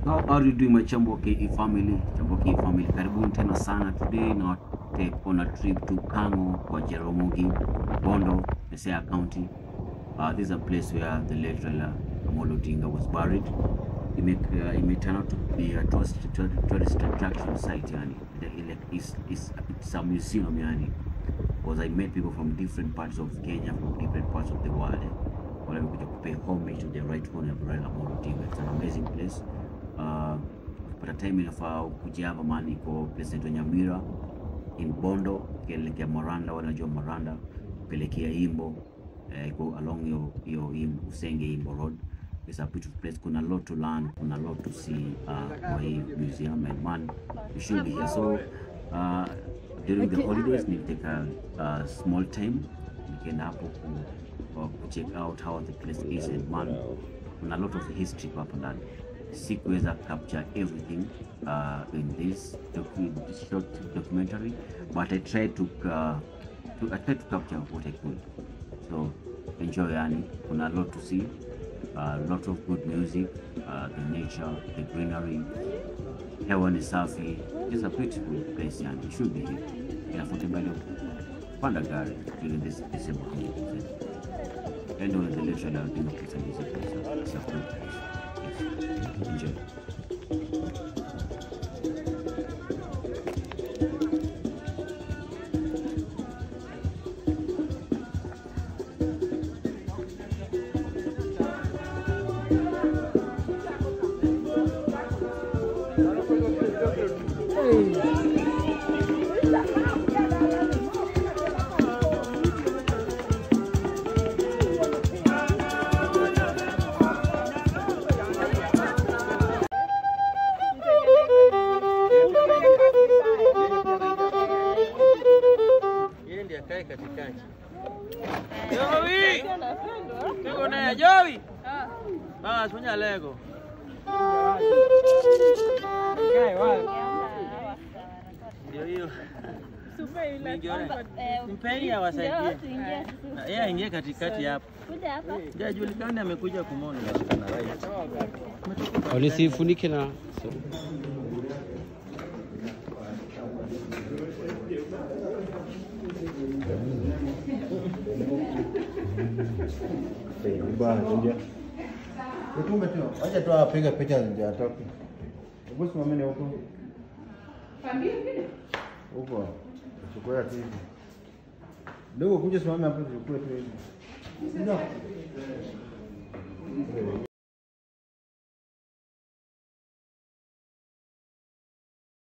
How are you doing, my Chambo KE family? Chambo KE family, karibuni tena sana. Today now take on a trip to Kango kwa Jaramogi, Bondo, Mesaya County. This is a place where the late Raila Amolo Odinga was buried. It may turn out to be a tourist attraction site, yani. It's a museum, yani. Because I met people from different parts of Kenya, from different parts of the world. Well, I'm going to pay homage to the right honorable Raila Amolo Odinga. It's an amazing place. Pata time inafaa kuja hapa mahali iko place inaitwa Nyamira in Bondo, kelekea Maranda, wanajua Maranda, pelekea Imbo, go along your Usenge Imbo Road. It's a beautiful place. Kuna a lot to learn, kuna a lot to see kwa hii museum, and man, you should be here. So during the holidays, we take a small time. We can hapo check out how the place is, and man, kuna a lot of history hapa ndani. Sikuweza capture everything in this short documentary, but I tried to capture what I could. So enjoy, yani. Kuna a lot to see, a lot of good music, the nature, the greenery, hewa ni safi. It's a beautiful place, yani. You should be here. Inafuatembelea panda gari during this December 100%. And on the lecture I'll do it's a good place. Enjoy. Joey! Tuko na Joey? Sunya Lego. Kai wapi? Ndio hiyo. Mpeni awasaidie. Yeye aingie katikati hapo. Kuja hapa. Ndio Julikani amekuja kumwona na right. Walisifunike na bwana nje. Utume tu. Acha tu apiga picha nje atoke. Hebu simameni huko. Familia vile. Huko. Chukua TV. Dogo kuja simama hapo chukua TV. Ndio.